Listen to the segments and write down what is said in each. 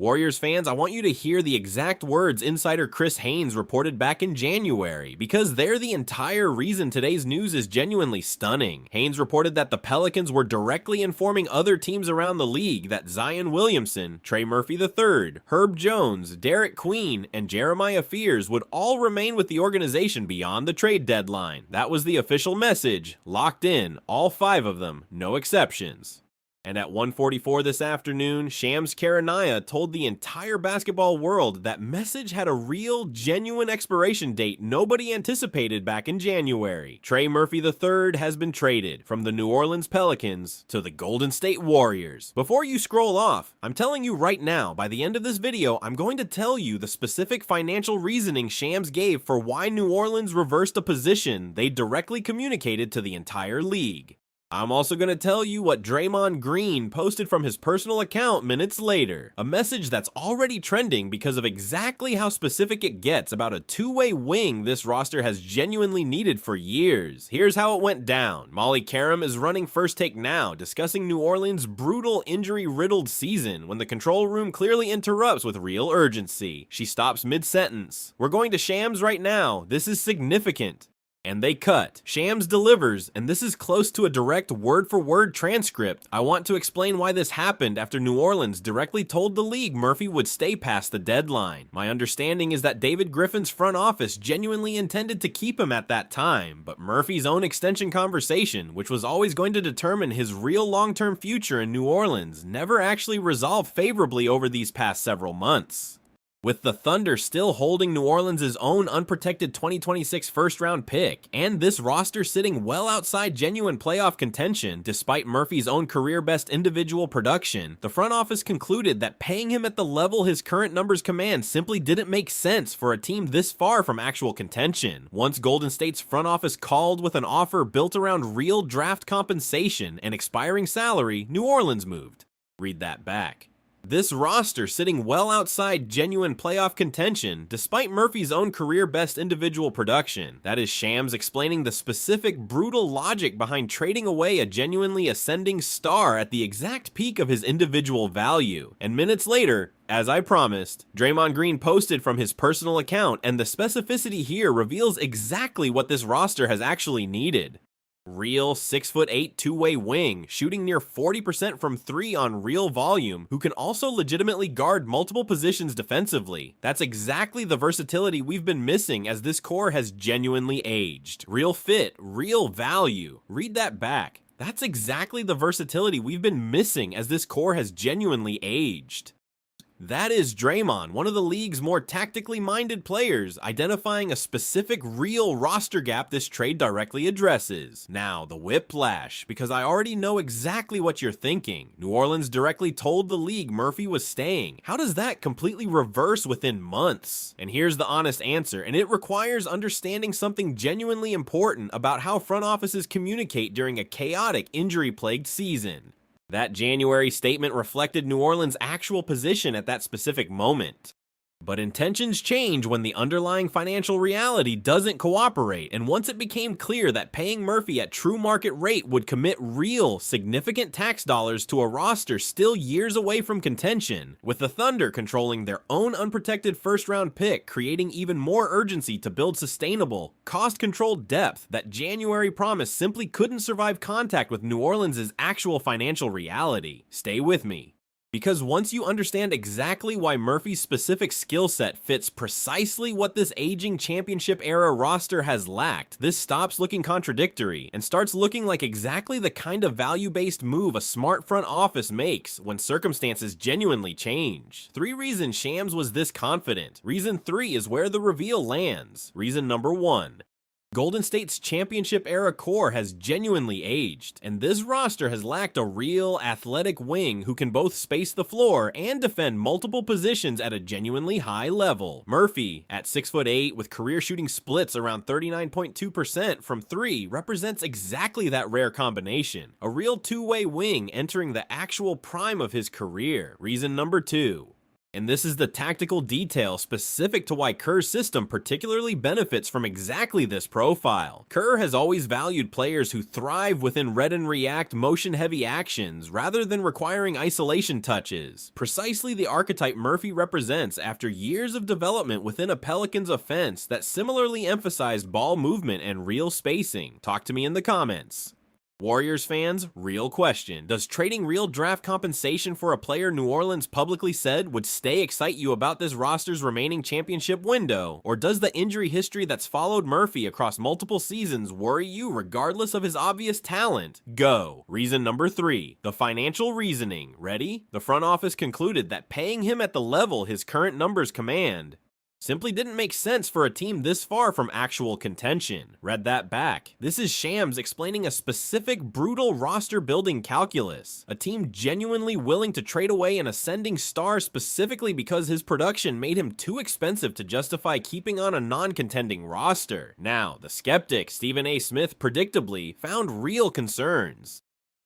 Warriors fans, I want you to hear the exact words insider Chris Haynes reported back in January, because they're the entire reason today's news is genuinely stunning. Haynes reported that the Pelicans were directly informing other teams around the league that Zion Williamson, Trey Murphy III, Herb Jones, Derek Queen, and Jeremiah Fears would all remain with the organization beyond the trade deadline. That was the official message. Locked in, all 5 of them, no exceptions. And at 1:44 this afternoon, Shams Charania told the entire basketball world that message had a real, genuine expiration date nobody anticipated back in January. Trey Murphy III has been traded from the New Orleans Pelicans to the Golden State Warriors. Before you scroll off, I'm telling you right now, by the end of this video, I'm going to tell you the specific financial reasoning Shams gave for why New Orleans reversed a position they directly communicated to the entire league. I'm also going to tell you what Draymond Green posted from his personal account minutes later, a message that's already trending because of exactly how specific it gets about a two-way wing this roster has genuinely needed for years. Here's how it went down. Molly Karam is running First Take now, discussing New Orleans' brutal injury-riddled season when the control room clearly interrupts with real urgency. She stops mid-sentence. "We're going to Shams right now. This is significant." And they cut. Shams delivers, and this is close to a direct word-for-word transcript. I want to explain why this happened after New Orleans directly told the league Murphy would stay past the deadline. My understanding is that David Griffin's front office genuinely intended to keep him at that time, but Murphy's own extension conversation, which was always going to determine his real long-term future in New Orleans, never actually resolved favorably over these past several months. With the Thunder still holding New Orleans' own unprotected 2026 first-round pick, and this roster sitting well outside genuine playoff contention despite Murphy's own career-best individual production, the front office concluded that paying him at the level his current numbers command simply didn't make sense for a team this far from actual contention. Once Golden State's front office called with an offer built around real draft compensation and expiring salary, New Orleans moved. Read that back. This roster sitting well outside genuine playoff contention, despite Murphy's own career-best individual production. That is Shams explaining the specific, brutal logic behind trading away a genuinely ascending star at the exact peak of his individual value. And minutes later, as I promised, Draymond Green posted from his personal account, and the specificity here reveals exactly what this roster has actually needed. Real 6'8" two-way wing, shooting near 40% from 3 on real volume, who can also legitimately guard multiple positions defensively. That's exactly the versatility we've been missing as this core has genuinely aged. Real fit, real value. Read that back. That's exactly the versatility we've been missing as this core has genuinely aged. That is Draymond, one of the league's more tactically minded players, identifying a specific real roster gap this trade directly addresses. Now, the whiplash, because I already know exactly what you're thinking. New Orleans directly told the league Murphy was staying. How does that completely reverse within months? And here's the honest answer, and it requires understanding something genuinely important about how front offices communicate during a chaotic, injury-plagued season. That January statement reflected New Orleans' actual position at that specific moment. But intentions change when the underlying financial reality doesn't cooperate, and once it became clear that paying Murphy at true market rate would commit real, significant tax dollars to a roster still years away from contention, with the Thunder controlling their own unprotected first-round pick, creating even more urgency to build sustainable, cost-controlled depth, that January promise simply couldn't survive contact with New Orleans' actual financial reality. Stay with me. Because once you understand exactly why Murphy's specific skill set fits precisely what this aging championship-era roster has lacked, this stops looking contradictory and starts looking like exactly the kind of value-based move a smart front office makes when circumstances genuinely change. 3 reasons Shams was this confident. Reason 3 is where the reveal lands. Reason number 1. Golden State's championship-era core has genuinely aged, and this roster has lacked a real, athletic wing who can both space the floor and defend multiple positions at a genuinely high level. Murphy, at 6'8", with career shooting splits around 39.2% from 3, represents exactly that rare combination. A real two-way wing entering the actual prime of his career. Reason number 2. And this is the tactical detail specific to why Kerr's system particularly benefits from exactly this profile. Kerr has always valued players who thrive within read and react motion-heavy actions rather than requiring isolation touches. Precisely the archetype Murphy represents after years of development within a Pelicans offense that similarly emphasized ball movement and real spacing. Talk to me in the comments. Warriors fans, real question. Does trading real draft compensation for a player New Orleans publicly said would stay excite you about this roster's remaining championship window? Or does the injury history that's followed Murphy across multiple seasons worry you regardless of his obvious talent? Go. Reason number 3, the financial reasoning. Ready? The front office concluded that paying him at the level his current numbers command simply didn't make sense for a team this far from actual contention. Read that back. This is Shams explaining a specific brutal roster building calculus. A team genuinely willing to trade away an ascending star specifically because his production made him too expensive to justify keeping on a non-contending roster. Now, the skeptic Stephen A. Smith predictably found real concerns.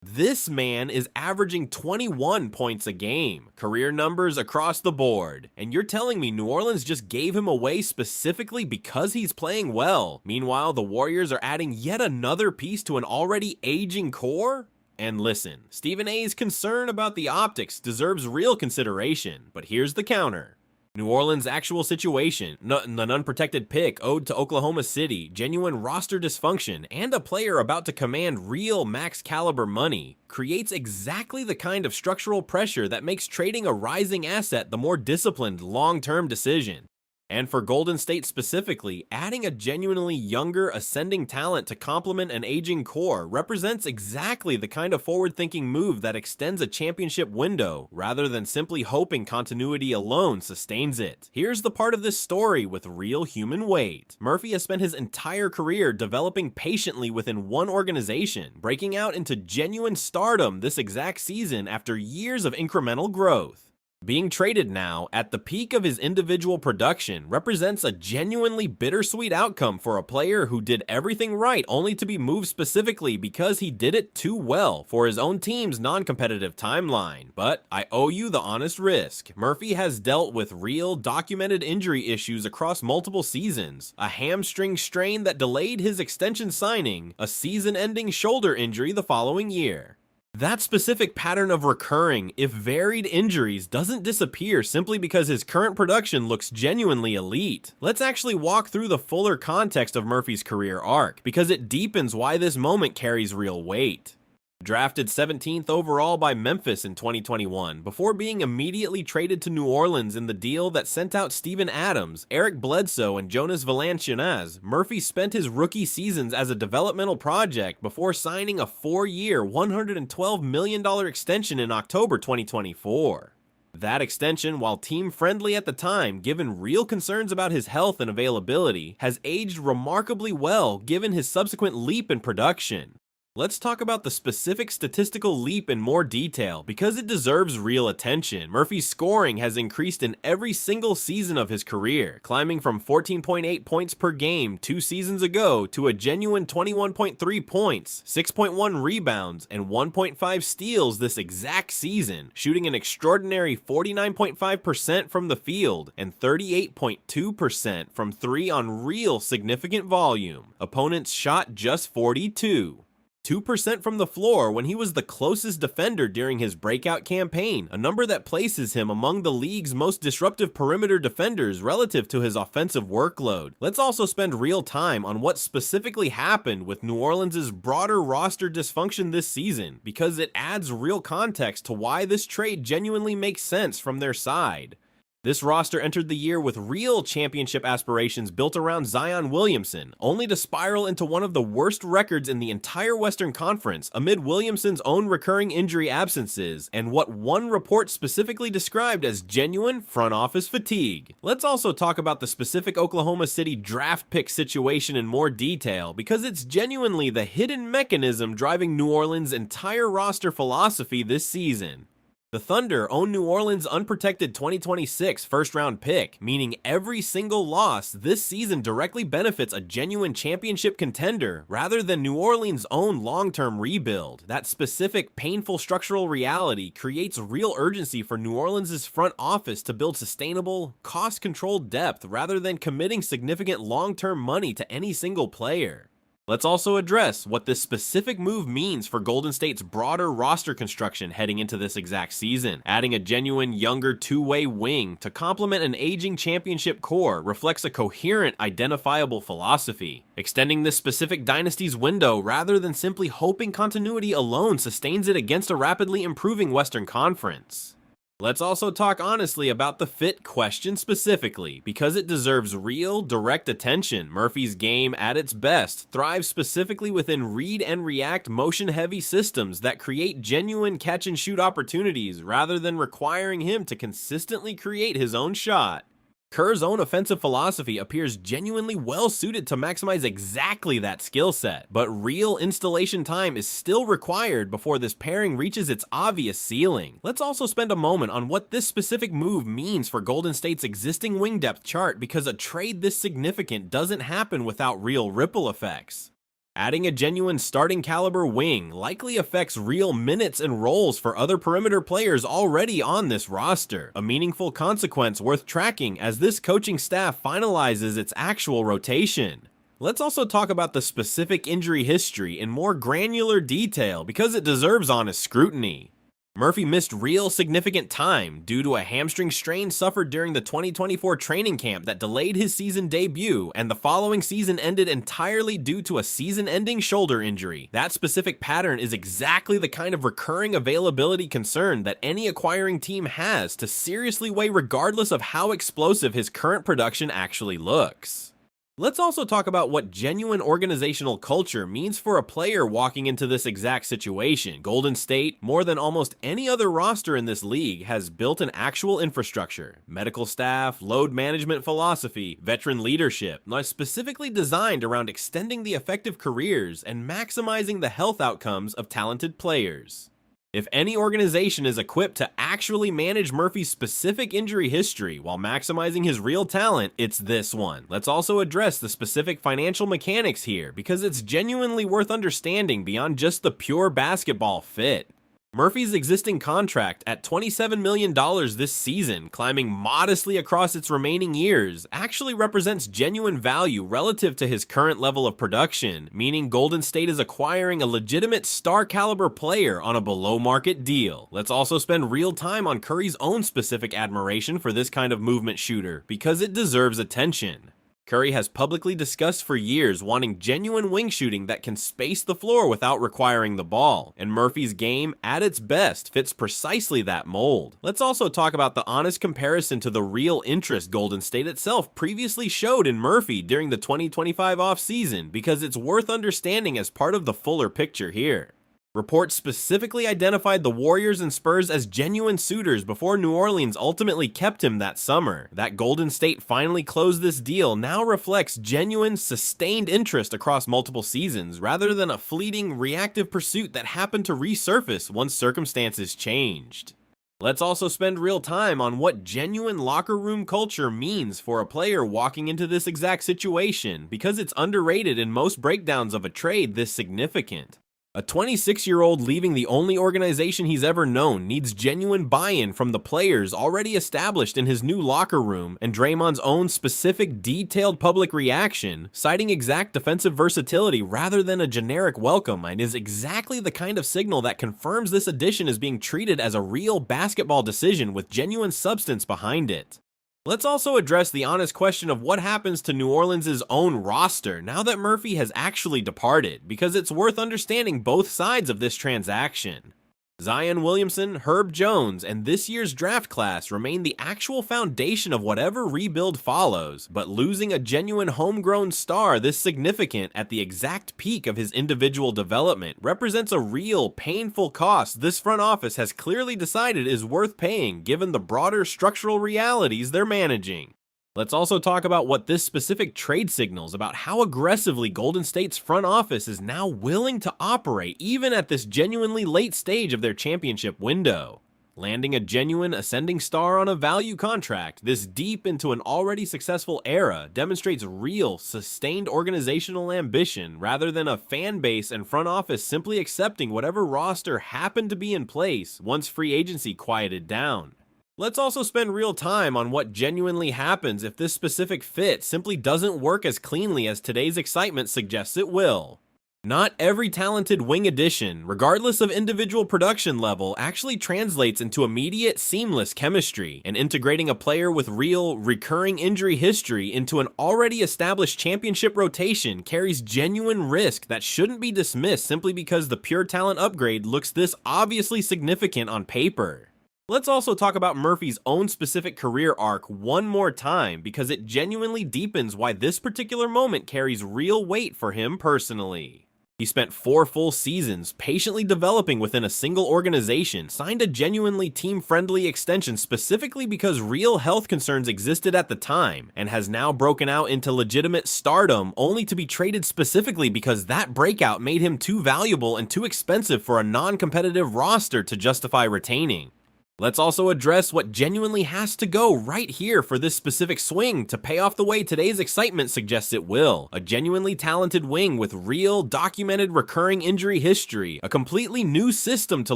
This man is averaging 21 points a game, career numbers across the board, and you're telling me New Orleans just gave him away specifically because he's playing well. Meanwhile, the Warriors are adding yet another piece to an already aging core? And listen, Stephen A's concern about the optics deserves real consideration, but here's the counter. New Orleans' actual situation, an unprotected pick owed to Oklahoma City, genuine roster dysfunction, and a player about to command real max caliber money, creates exactly the kind of structural pressure that makes trading a rising asset the more disciplined long-term decision. And for Golden State specifically, adding a genuinely younger, ascending talent to complement an aging core represents exactly the kind of forward-thinking move that extends a championship window, rather than simply hoping continuity alone sustains it. Here's the part of this story with real human weight. Murphy has spent his entire career developing patiently within one organization, breaking out into genuine stardom this exact season after years of incremental growth. Being traded now, at the peak of his individual production, represents a genuinely bittersweet outcome for a player who did everything right only to be moved specifically because he did it too well for his own team's non-competitive timeline. But I owe you the honest risk. Murphy has dealt with real, documented injury issues across multiple seasons, a hamstring strain that delayed his extension signing, a season-ending shoulder injury the following year. That specific pattern of recurring, if varied injuries doesn't disappear simply because his current production looks genuinely elite. Let's actually walk through the fuller context of Murphy's career arc, because it deepens why this moment carries real weight. Drafted 17th overall by Memphis in 2021, before being immediately traded to New Orleans in the deal that sent out Steven Adams, Eric Bledsoe, and Jonas Valanciunas, Murphy spent his rookie seasons as a developmental project before signing a 4-year, $112 million extension in October 2024. That extension, while team-friendly at the time, given real concerns about his health and availability, has aged remarkably well given his subsequent leap in production. Let's talk about the specific statistical leap in more detail, because it deserves real attention. Murphy's scoring has increased in every single season of his career, climbing from 14.8 points per game 2 seasons ago to a genuine 21.3 points, 6.1 rebounds, and 1.5 steals this exact season, shooting an extraordinary 49.5% from the field and 38.2% from 3 on real significant volume. Opponents shot just 42. 2% from the floor when he was the closest defender during his breakout campaign, a number that places him among the league's most disruptive perimeter defenders relative to his offensive workload. Let's also spend real time on what specifically happened with New Orleans' broader roster dysfunction this season, because it adds real context to why this trade genuinely makes sense from their side. This roster entered the year with real championship aspirations built around Zion Williamson, only to spiral into one of the worst records in the entire Western Conference amid Williamson's own recurring injury absences and what one report specifically described as genuine front office fatigue. Let's also talk about the specific Oklahoma City draft pick situation in more detail, because it's genuinely the hidden mechanism driving New Orleans' entire roster philosophy this season. The Thunder own New Orleans' unprotected 2026 first-round pick, meaning every single loss this season directly benefits a genuine championship contender rather than New Orleans' own long-term rebuild. That specific, painful structural reality creates real urgency for New Orleans' front office to build sustainable, cost-controlled depth rather than committing significant long-term money to any single player. Let's also address what this specific move means for Golden State's broader roster construction heading into this exact season. Adding a genuine younger two-way wing to complement an aging championship core reflects a coherent, identifiable philosophy. Extending this specific dynasty's window rather than simply hoping continuity alone sustains it against a rapidly improving Western Conference. Let's also talk honestly about the fit question specifically, because it deserves real, direct attention. Murphy's game, at its best, thrives specifically within read and react motion-heavy systems that create genuine catch-and-shoot opportunities rather than requiring him to consistently create his own shot. Kerr's own offensive philosophy appears genuinely well suited to maximize exactly that skill set, but real installation time is still required before this pairing reaches its obvious ceiling. Let's also spend a moment on what this specific move means for Golden State's existing wing depth chart, because a trade this significant doesn't happen without real ripple effects. Adding a genuine starting caliber wing likely affects real minutes and roles for other perimeter players already on this roster, a meaningful consequence worth tracking as this coaching staff finalizes its actual rotation. Let's also talk about the specific injury history in more granular detail because it deserves honest scrutiny. Murphy missed real significant time due to a hamstring strain suffered during the 2024 training camp that delayed his season debut, and the following season ended entirely due to a season-ending shoulder injury. That specific pattern is exactly the kind of recurring availability concern that any acquiring team has to seriously weigh regardless of how explosive his current production actually looks. Let's also talk about what genuine organizational culture means for a player walking into this exact situation. Golden State, more than almost any other roster in this league, has built an actual infrastructure, medical staff, load management philosophy, veteran leadership, specifically designed around extending the effective careers and maximizing the health outcomes of talented players. If any organization is equipped to actually manage Murphy's specific injury history while maximizing his real talent, it's this one. Let's also address the specific financial mechanics here, because it's genuinely worth understanding beyond just the pure basketball fit. Murphy's existing contract at $27 million this season, climbing modestly across its remaining years, actually represents genuine value relative to his current level of production, meaning Golden State is acquiring a legitimate star-caliber player on a below-market deal. Let's also spend real time on Curry's own specific admiration for this kind of movement shooter, because it deserves attention. Curry has publicly discussed for years wanting genuine wing shooting that can space the floor without requiring the ball, and Murphy's game, at its best, fits precisely that mold. Let's also talk about the honest comparison to the real interest Golden State itself previously showed in Murphy during the 2025 offseason, because it's worth understanding as part of the fuller picture here. Reports specifically identified the Warriors and Spurs as genuine suitors before New Orleans ultimately kept him that summer. That Golden State finally closed this deal now reflects genuine, sustained interest across multiple seasons, rather than a fleeting, reactive pursuit that happened to resurface once circumstances changed. Let's also spend real time on what genuine locker room culture means for a player walking into this exact situation, because it's underrated in most breakdowns of a trade this significant. A 26-year-old leaving the only organization he's ever known needs genuine buy-in from the players already established in his new locker room, and Draymond's own specific, detailed public reaction, citing exact defensive versatility rather than a generic welcome, and is exactly the kind of signal that confirms this addition is being treated as a real basketball decision with genuine substance behind it. Let's also address the honest question of what happens to New Orleans' own roster now that Murphy has actually departed, because it's worth understanding both sides of this transaction. Zion Williamson, Herb Jones, and this year's draft class remain the actual foundation of whatever rebuild follows, but losing a genuine homegrown star this significant at the exact peak of his individual development represents a real, painful cost this front office has clearly decided is worth paying given the broader structural realities they're managing. Let's also talk about what this specific trade signals about how aggressively Golden State's front office is now willing to operate even at this genuinely late stage of their championship window. Landing a genuine ascending star on a value contract this deep into an already successful era demonstrates real, sustained organizational ambition rather than a fan base and front office simply accepting whatever roster happened to be in place once free agency quieted down. Let's also spend real time on what genuinely happens if this specific fit simply doesn't work as cleanly as today's excitement suggests it will. Not every talented wing addition, regardless of individual production level, actually translates into immediate, seamless chemistry, and integrating a player with real, recurring injury history into an already established championship rotation carries genuine risk that shouldn't be dismissed simply because the pure talent upgrade looks this obviously significant on paper. Let's also talk about Murphy's own specific career arc one more time because it genuinely deepens why this particular moment carries real weight for him personally. He spent 4 full seasons patiently developing within a single organization, signed a genuinely team-friendly extension specifically because real health concerns existed at the time, and has now broken out into legitimate stardom only to be traded specifically because that breakout made him too valuable and too expensive for a non-competitive roster to justify retaining. Let's also address what genuinely has to go right here for this specific swing to pay off the way today's excitement suggests it will. A genuinely talented wing with real, documented recurring injury history, a completely new system to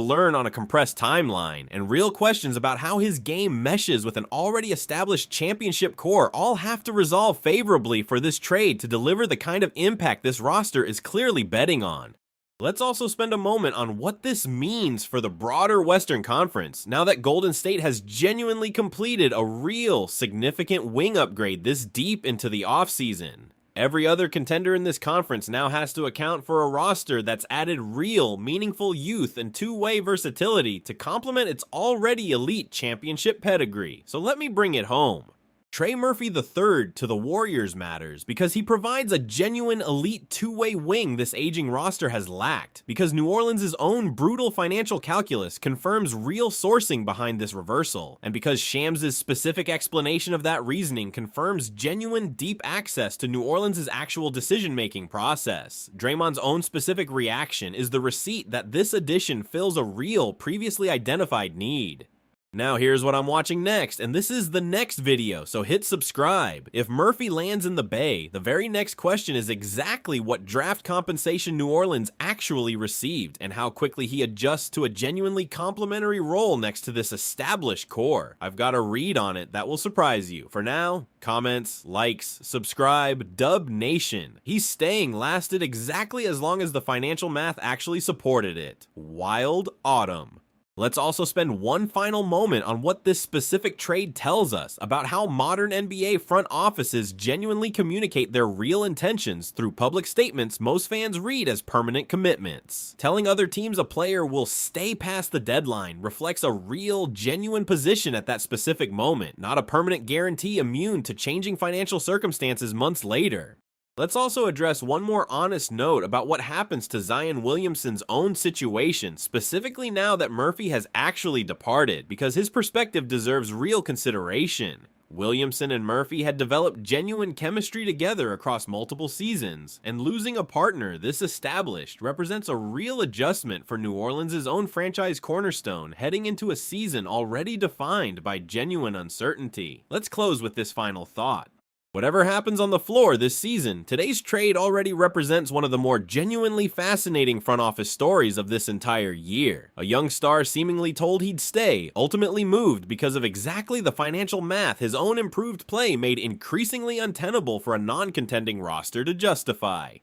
learn on a compressed timeline, and real questions about how his game meshes with an already established championship core all have to resolve favorably for this trade to deliver the kind of impact this roster is clearly betting on. Let's also spend a moment on what this means for the broader Western Conference, now that Golden State has genuinely completed a real, significant wing upgrade this deep into the offseason. Every other contender in this conference now has to account for a roster that's added real, meaningful youth and two-way versatility to complement its already elite championship pedigree, so let me bring it home. Trey Murphy III to the Warriors matters because he provides a genuine elite two-way wing this aging roster has lacked, because New Orleans' own brutal financial calculus confirms real sourcing behind this reversal, and because Shams' specific explanation of that reasoning confirms genuine deep access to New Orleans' actual decision-making process. Draymond's own specific reaction is the receipt that this addition fills a real, previously identified need. Now here's what I'm watching next, and this is the next video, so hit subscribe. If Murphy lands in the Bay, the very next question is exactly what draft compensation New Orleans actually received, and how quickly he adjusts to a genuinely complimentary role next to this established core. I've got a read on it that will surprise you. For now, comments, likes, subscribe, Dub Nation. He's staying lasted exactly as long as the financial math actually supported it. Wild Autumn. Let's also spend one final moment on what this specific trade tells us about how modern NBA front offices genuinely communicate their real intentions through public statements most fans read as permanent commitments. Telling other teams a player will stay past the deadline reflects a real, genuine position at that specific moment, not a permanent guarantee immune to changing financial circumstances months later. Let's also address one more honest note about what happens to Zion Williamson's own situation, specifically now that Murphy has actually departed, because his perspective deserves real consideration. Williamson and Murphy had developed genuine chemistry together across multiple seasons, and losing a partner this established represents a real adjustment for New Orleans' own franchise cornerstone heading into a season already defined by genuine uncertainty. Let's close with this final thought. Whatever happens on the floor this season, today's trade already represents one of the more genuinely fascinating front office stories of this entire year. A young star seemingly told he'd stay, ultimately moved because of exactly the financial math his own improved play made increasingly untenable for a non-contending roster to justify.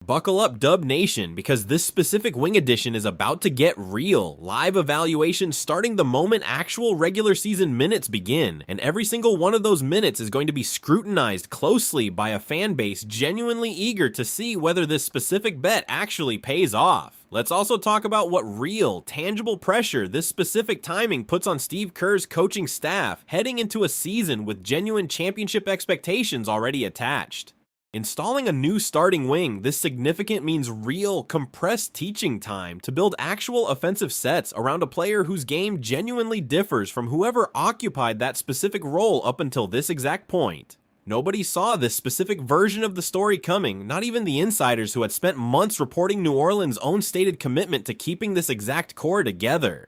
Buckle up, Dub Nation, because this specific wing edition is about to get real. Live evaluations starting the moment actual regular season minutes begin, and every single one of those minutes is going to be scrutinized closely by a fan base genuinely eager to see whether this specific bet actually pays off. Let's also talk about what real, tangible pressure this specific timing puts on Steve Kerr's coaching staff heading into a season with genuine championship expectations already attached. Installing a new starting wing this significant means real, compressed teaching time to build actual offensive sets around a player whose game genuinely differs from whoever occupied that specific role up until this exact point. Nobody saw this specific version of the story coming, not even the insiders who had spent months reporting New Orleans' own stated commitment to keeping this exact core together.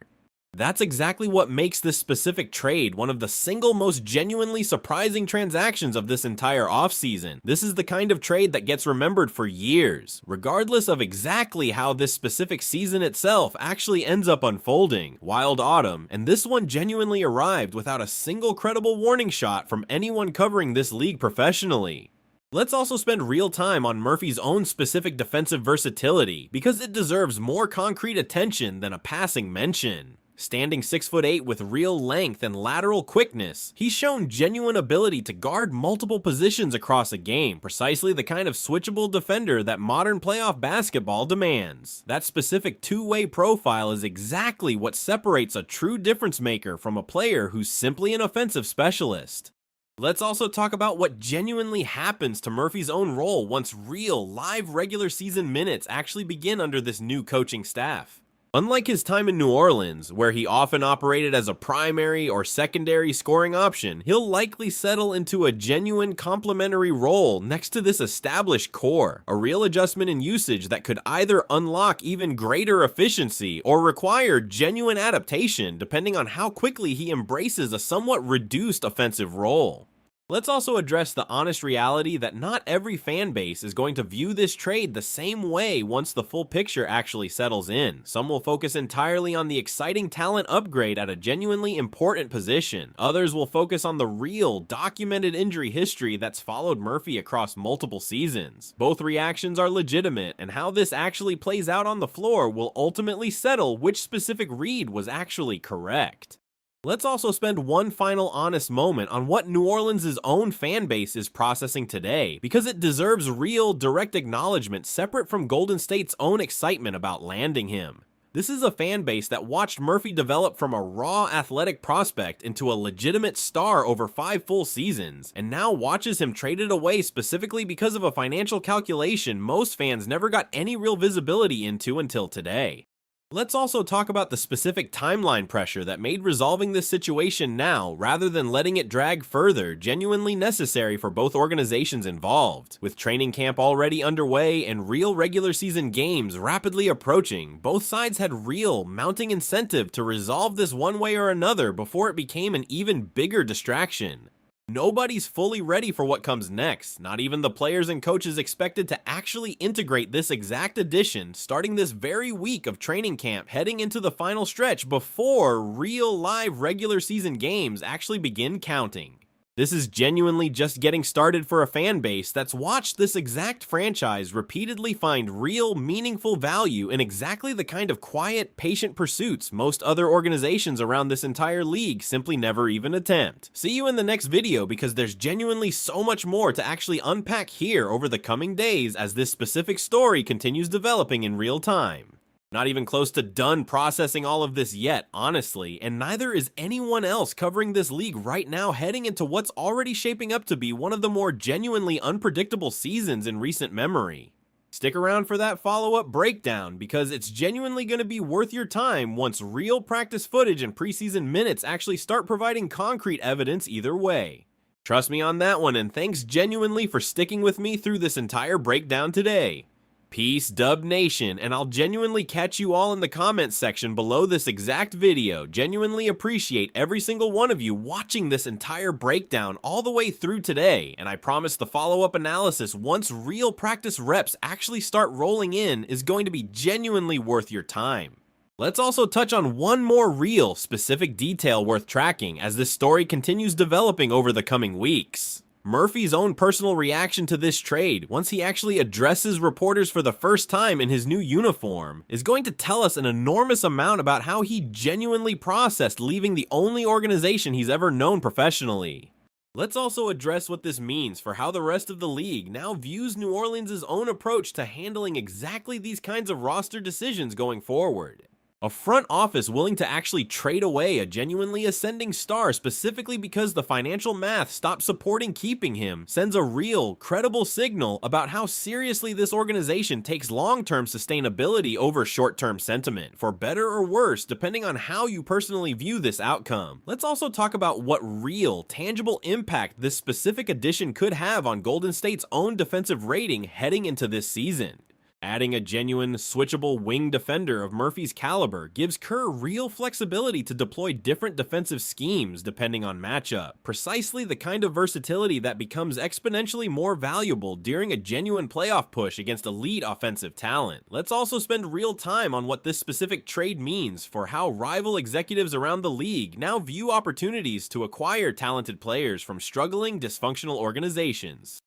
That's exactly what makes this specific trade one of the single most genuinely surprising transactions of this entire offseason. This is the kind of trade that gets remembered for years, regardless of exactly how this specific season itself actually ends up unfolding. Wild autumn, and this one genuinely arrived without a single credible warning shot from anyone covering this league professionally. Let's also spend real time on Murphy's own specific defensive versatility, because it deserves more concrete attention than a passing mention. Standing 6'8" with real length and lateral quickness, he's shown genuine ability to guard multiple positions across a game, precisely the kind of switchable defender that modern playoff basketball demands. That specific two-way profile is exactly what separates a true difference maker from a player who's simply an offensive specialist. Let's also talk about what genuinely happens to Murphy's own role once real, live regular season minutes actually begin under this new coaching staff. Unlike his time in New Orleans, where he often operated as a primary or secondary scoring option, he'll likely settle into a genuine complementary role next to this established core, a real adjustment in usage that could either unlock even greater efficiency or require genuine adaptation depending on how quickly he embraces a somewhat reduced offensive role. Let's also address the honest reality that not every fan base is going to view this trade the same way once the full picture actually settles in. Some will focus entirely on the exciting talent upgrade at a genuinely important position. Others will focus on the real, documented injury history that's followed Murphy across multiple seasons. Both reactions are legitimate, and how this actually plays out on the floor will ultimately settle which specific read was actually correct. Let's also spend one final honest moment on what New Orleans' own fan base is processing today, because it deserves real, direct acknowledgement separate from Golden State's own excitement about landing him. This is a fan base that watched Murphy develop from a raw athletic prospect into a legitimate star over 5 full seasons, and now watches him traded away specifically because of a financial calculation most fans never got any real visibility into until today. Let's also talk about the specific timeline pressure that made resolving this situation now, rather than letting it drag further, genuinely necessary for both organizations involved. With training camp already underway and real regular season games rapidly approaching, both sides had real, mounting incentive to resolve this one way or another before it became an even bigger distraction. Nobody's fully ready for what comes next, not even the players and coaches expected to actually integrate this exact addition starting this very week of training camp heading into the final stretch before real live regular season games actually begin counting. This is genuinely just getting started for a fan base that's watched this exact franchise repeatedly find real, meaningful value in exactly the kind of quiet, patient pursuits most other organizations around this entire league simply never even attempt. See you in the next video, because there's genuinely so much more to actually unpack here over the coming days as this specific story continues developing in real time. Not even close to done processing all of this yet, honestly, and neither is anyone else covering this league right now heading into what's already shaping up to be one of the more genuinely unpredictable seasons in recent memory. Stick around for that follow-up breakdown, because it's genuinely going to be worth your time once real practice footage and preseason minutes actually start providing concrete evidence either way. Trust me on that one, and thanks genuinely for sticking with me through this entire breakdown today. Peace, Dub Nation, and I'll genuinely catch you all in the comments section below this exact video. Genuinely appreciate every single one of you watching this entire breakdown all the way through today, and I promise the follow-up analysis once real practice reps actually start rolling in is going to be genuinely worth your time. Let's also touch on one more real, specific detail worth tracking as this story continues developing over the coming weeks. Murphy's own personal reaction to this trade, once he actually addresses reporters for the first time in his new uniform, is going to tell us an enormous amount about how he genuinely processed leaving the only organization he's ever known professionally. Let's also address what this means for how the rest of the league now views New Orleans' own approach to handling exactly these kinds of roster decisions going forward. A front office willing to actually trade away a genuinely ascending star specifically because the financial math stopped supporting keeping him sends a real, credible signal about how seriously this organization takes long-term sustainability over short-term sentiment, for better or worse depending on how you personally view this outcome. Let's also talk about what real, tangible impact this specific addition could have on Golden State's own defensive rating heading into this season. Adding a genuine, switchable wing defender of Murphy's caliber gives Kerr real flexibility to deploy different defensive schemes depending on matchup, precisely the kind of versatility that becomes exponentially more valuable during a genuine playoff push against elite offensive talent. Let's also spend real time on what this specific trade means for how rival executives around the league now view opportunities to acquire talented players from struggling, dysfunctional organizations.